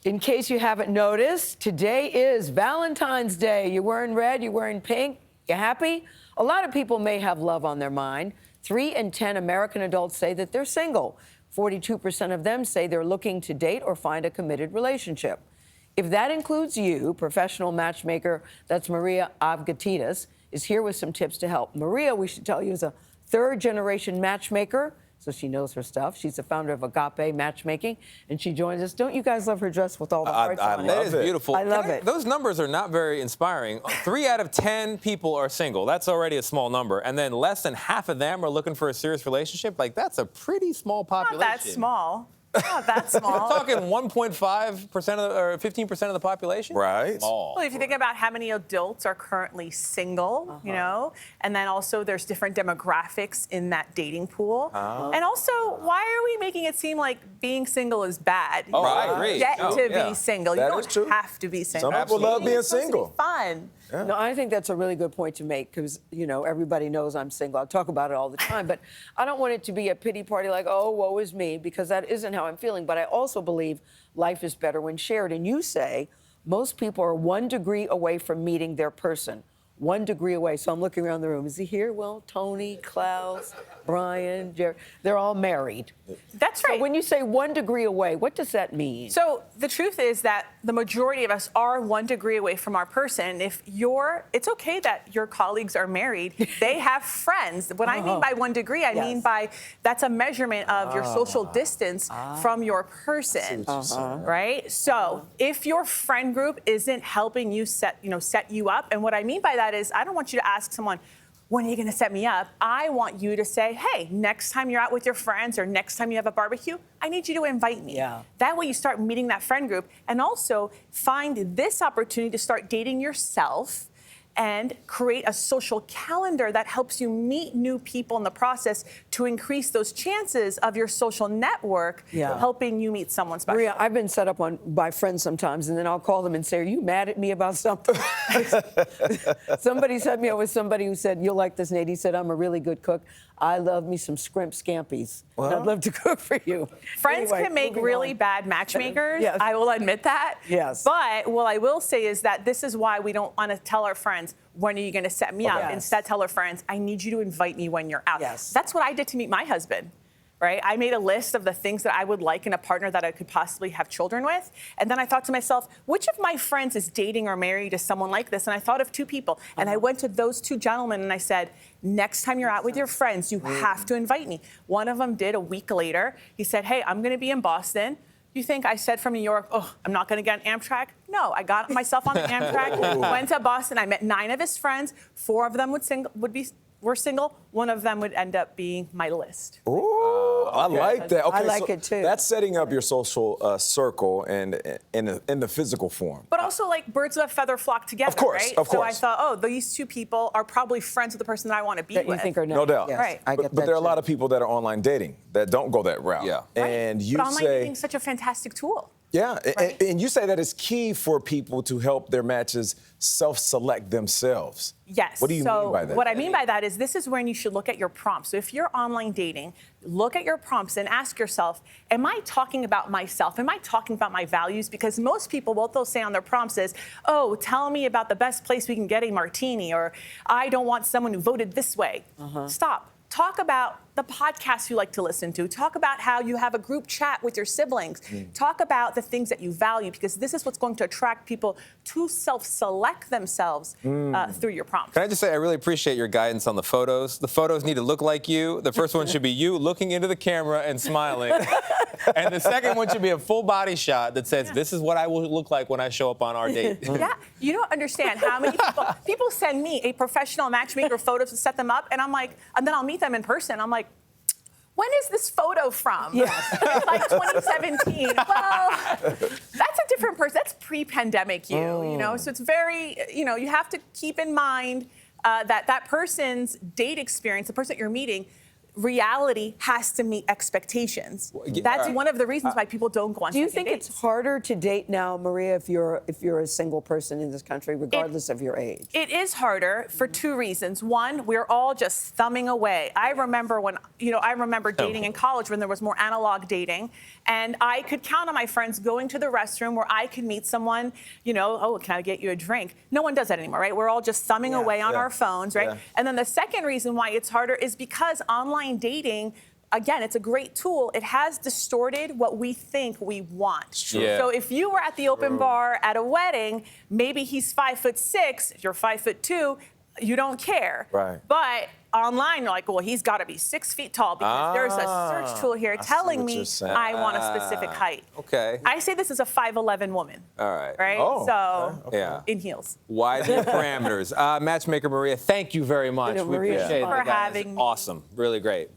In case you haven't noticed, today is Valentine's Day. You're wearing red, you're wearing pink. You happy? A lot of people may have love on their mind. 3 in 10 American adults say that they're single. 42% of them say they're looking to date or find a committed relationship. If that includes you, professional matchmaker, that's Maria Avgitidis, is here with some tips to help. Maria, we should tell you, is a third-generation matchmaker, so she knows her stuff. She's the founder of Agape Matchmaking, and she joins us. Don't you guys love her dress with all the hearts on it? That is beautiful. I love it. Those numbers are not very inspiring. 3 out of 10 people are single. That's already a small number. And then less than half of them are looking for a serious relationship. Like, that's a pretty small population. Not that small. Not that small. We're talking 1.5% or 15% of the population? Right. Small. Well, if you think about how many adults are currently single, you know, and then also there's different demographics in that dating pool. And also, why are we making it seem like being single is bad? Oh, I agree. Get to be single. That You is don't true. have to be single. Some people love being single. It's supposed to be fun. Yeah. No, I think that's a really good point to make because, you know, everybody knows I'm single. I talk about it all the time, but I don't want it to be a pity party like, oh, woe is me, because that isn't how I'm feeling. But I also believe life is better when shared. And you say most people are 1 degree away from meeting their person. 1 degree away. So I'm looking around the room. Is he here? Well, Tony, Klaus, Brian, Jerry, they're all married. That's right. So when you say 1 degree away, what does that mean? So the truth is that the majority of us are 1 degree away from our person. It's okay that your colleagues are married. They have friends. What I mean by 1 degree, I mean by that's a measurement of your social distance from your person, right? So if your friend group isn't helping you set you up, and what I mean by that is I don't want you to ask someone, when are you going to set me up? I want you to say, hey, next time you're out with your friends or next time you have a barbecue, I need you to invite me. Yeah. That way you start meeting that friend group and also find this opportunity to start dating yourself and create a social calendar that helps you meet new people in the process to increase those chances of your social network helping you meet someone special. Maria, I've been set up by friends sometimes, and then I'll call them and say, are you mad at me about something? Somebody set me up with somebody who said, you'll like this, Nate. He said, I'm a really good cook. I love me some scrimp scampies. And I'd love to cook for you. Friends Anyway, can make moving really on. bad matchmakers. Yes. I will admit that. Yes. But what I will say is that this is why we don't want to tell our friends, when are you going to set me up? Yes. Instead, tell our friends, I need you to invite me when you're out. Yes. That's what I did to meet my husband. Right? I made a list of the things that I would like in a partner that I could possibly have children with. And then I thought to myself, which of my friends is dating or married to someone like this? And I thought of 2 people. And I went to those 2 gentlemen and I said, next time you're out with your friends, you have to invite me. One of them did a week later. He said, hey, I'm going to be in Boston. You think I said from New York, oh, I'm not going to get an Amtrak? No, I got myself on the Amtrak, went to Boston. I met 9 of his friends. 4 of them were single. 1 of them would end up being my list. Ooh, I like that. Okay, I like so it too. That's setting up your social circle and in the physical form. But also, like, birds of a feather flock together, Of course, right? of So I course. thought, oh, these 2 people are probably friends with the person that I want to be That with. you think are No doubt. Yes, Right. I get But that there are a too. lot of people that are online dating that don't go that route. Yeah. Right. And you but online say, dating is such a fantastic tool. yeah, Right. and you say that it's key for people to help their matches self-select themselves. Yes. What do you mean by that? What I mean by that is this is when you should look at your prompts. So if you're online dating, look at your prompts and ask yourself, am I talking about myself? Am I talking about my values? Because most people, what they'll say on their prompts is, oh, tell me about the best place we can get a martini, or I don't want someone who voted this way. Stop. Talk about the podcasts you like to listen to. Talk about how you have a group chat with your siblings. Talk about the things that you value, because this is what's going to attract people to self-select themselves through your prompts. Can I just say I really appreciate your guidance on the photos. The photos need to look like you. The first one should be you looking into the camera and smiling. And the second one should be a full body shot that says, this is what I will look like when I show up on our date. Yeah, you don't understand how many people send me a professional matchmaker photos to set them up, and I'm like, and then I'll meet them in person. I'm like, when is this photo from? Yes. It's like 2017. Well, that's a different person. That's pre-pandemic you know? So it's very, you have to keep in mind that person's date experience, the person that you're meeting, reality has to meet expectations. That's one of the reasons why people don't go on Do you second think dates. it's harder to date now, Maria, if you're a single person in this country, regardless of your age? It is harder for two reasons. One, we're all just thumbing away. I remember dating in college when there was more analog dating, and I could count on my friends going to the restroom where I could meet someone, oh, can I get you a drink? No one does that anymore, right? We're all just thumbing away on our phones, right? Yeah. And then the second reason why it's harder is because online dating, again, it's a great tool. It has distorted what we think we want. Yeah. So if you were at the open bar at a wedding, maybe he's 5'6", you're 5'2", you don't care. Right. But online, you're like, well, he's got to be 6 feet tall because there's a search tool here telling what me you're saying. I want a specific height. Okay. I say this is a 5'11" woman. All right. Right? Oh, so, okay. Yeah. in heels. Widen the parameters. Matchmaker Maria, thank you very much. You know, We Maria, appreciate it. Thank you for guys. having me. Awesome. Really great.